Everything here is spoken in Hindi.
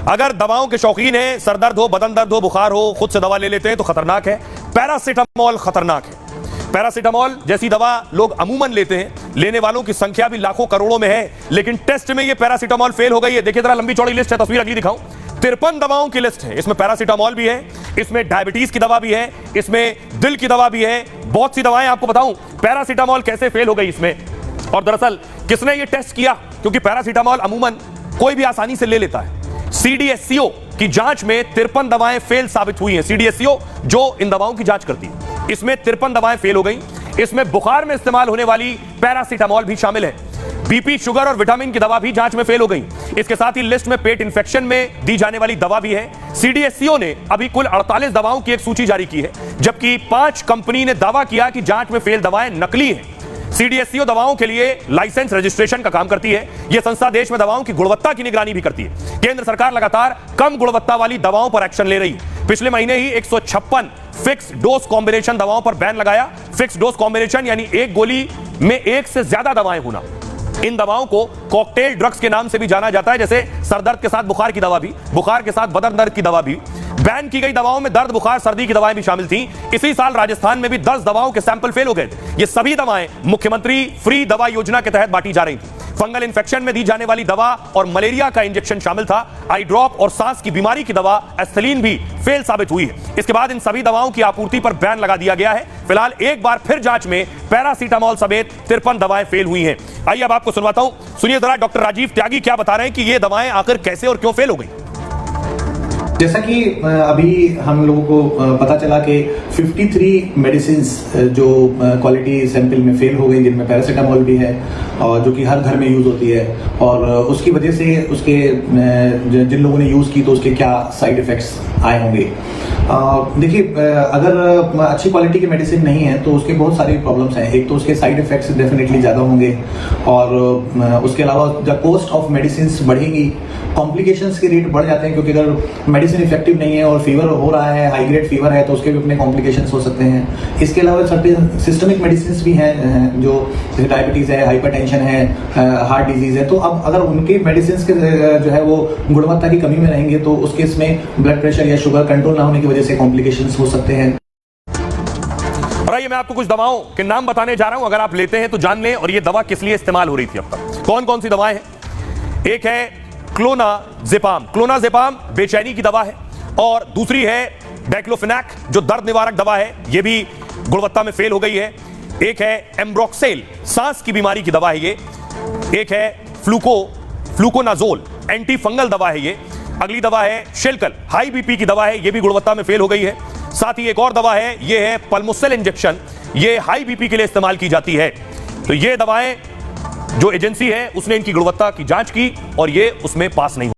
अगर दवाओं के शौकीन हैं, सरदर्द हो, बदन दर्द हो, बुखार हो, खुद से दवा ले लेते हैं तो खतरनाक है। पैरासीटामोल खतरनाक है। पैरासीटामोल जैसी दवा लोग अमूमन लेते हैं, लेने वालों की संख्या भी लाखों करोड़ों में है, लेकिन टेस्ट में ये पैरासीटामोल फेल हो गई है। देखिए जरा लंबी चौड़ी लिस्ट है, तस्वीर अगली दिखाऊं। 53 दवाओं की लिस्ट है, इसमें पैरासीटामोल भी है, इसमें डायबिटीज की दवा भी है, इसमें दिल की दवा भी है, बहुत सी दवाएं। आपको बताऊं पैरासीटामोल कैसे फेल हो गई इसमें, और दरअसल किसने ये टेस्ट किया, क्योंकि पैरासीटामोल अमूमन कोई भी आसानी से ले लेता है। CDSCO की जांच में 53 दवाएं फेल साबित हुई हैं। CDSCO जो इन दवाओं की जांच करती है, इसमें 53 दवाएं फेल हो गई। इसमें बुखार में इस्तेमाल होने वाली पैरासीटामोल भी शामिल है। BP, शुगर और विटामिन की दवा भी जांच में फेल हो गई। इसके साथ ही लिस्ट में पेट इंफेक्शन में दी जाने वाली दवा भी है। CDSCO ने अभी कुल 48 दवाओं की एक सूची जारी की है, जबकि 5 कंपनी ने दावा किया कि जांच में फेल दवाएं नकली हैं। CDSCO दवाओं के लिए लाइसेंस रजिस्ट्रेशन का काम करती है। यह संस्था देश में दवाओं की गुणवत्ता की निगरानी भी करती है। केंद्र सरकार लगातार कम गुणवत्ता वाली दवाओं पर एक्शन ले रही है। पिछले महीने ही 156 फिक्स डोज कॉम्बिनेशन दवाओं पर बैन लगाया। फिक्स डोज कॉम्बिनेशन यानी एक गोली में एक से ज्यादा दवाएं होना। इन दवाओं को कॉकटेल ड्रग्स के नाम से भी जाना जाता है, जैसे सरदर्द के साथ बुखार की दवा भी, बुखार के साथ बदन दर्द की दवा भी। बैन की गई दवाओं में दर्द, बुखार, सर्दी की दवाएं भी शामिल थीं। इसी साल राजस्थान में भी 10 दवाओं के सैंपल फेल हो गए थे। ये सभी दवाएं मुख्यमंत्री फ्री दवा योजना के तहत बांटी जा रही थी। फंगल इन्फेक्शन में दी जाने वाली दवा और मलेरिया का इंजेक्शन शामिल था। आई ड्रॉप और सांस की बीमारी की दवा एस्थलीन भी फेल साबित हुई है। इसके बाद इन सभी दवाओं की आपूर्ति पर बैन लगा दिया गया है। फिलहाल एक बार फिर जांच में पैरासीटामोल समेत 53 दवाएं फेल हुई हैं। आइए अब आपको सुनवाता हूं, सुनिए जरा डॉक्टर राजीव त्यागी क्या बता रहे हैं कि ये दवाएं आखिर कैसे और क्यों फेल हो गई। जैसा कि अभी हम लोगों को पता चला कि 53 मेडिसिन्स जो क्वालिटी सैंपल में फेल हो गई, जिनमें पैरासीटामोल भी है और जो कि हर घर में यूज होती है, और उसकी वजह से उसके जिन लोगों ने यूज की तो उसके क्या साइड इफेक्ट्स आए होंगे। देखिए, अगर अच्छी क्वालिटी की मेडिसिन नहीं है तो उसके बहुत सारी प्रॉब्लम्स हैं। एक तो उसके साइड इफेक्ट्स डेफिनेटली ज़्यादा होंगे, और उसके अलावा जब कॉस्ट ऑफ मेडिसिन बढ़ेगी, कॉम्प्लिकेशंस के रेट बढ़ जाते हैं, क्योंकि अगर मेडिसिन इफेक्टिव नहीं है और फीवर हो रहा है, हाई ग्रेड फीवर है, तो उसके भी अपने कॉम्प्लिकेशंस हो सकते हैं। इसके अलावा सर्टेन सिस्टमिक मेडिसिन भी हैं, जो जैसे डायबिटीज़ है, हाइपरटेंशन है, हार्ट डिजीज़ है। तो अब अगर उनके मेडिसिन के जो है वो गुणवत्ता की कमी में रहेंगे तो उसके इसमें ब्लड प्रेशर या शुगर कंट्रोल ना होने की वजह से कॉम्प्लिकेशंस हो सकते हैं। और आइए मैं आपको कुछ दवाओं के नाम बताने जा रहा हूं, अगर आप लेते हैं तो जान लें, और ये दवा किस लिए इस्तेमाल हो रही थी अब तक। कौन कौन सी दवाएं हैं? एक है क्लोनाजेपाम। क्लोनाजेपाम बेचैनी की दवा है, और दूसरी है डाइक्लोफेनाक जो दर्द निवारक दवा है, यह भी गुणवत्ता में फेल हो गई है। एक है एम्ब्रोक्सेल, सांस की बीमारी की दवा है ये। एक है फ्लूकोनाजोल, एंटी फंगल दवा है ये। अगली दवा है शेल्कल, हाई बीपी की दवा है, यह भी गुणवत्ता में फेल हो गई है। साथ ही एक और दवा है, यह है पल्मोसेल इंजेक्शन, यह हाई बीपी के लिए इस्तेमाल की जाती है। तो ये दवाएं जो एजेंसी है उसने इनकी गुणवत्ता की जांच की और ये उसमें पास नहीं हुई।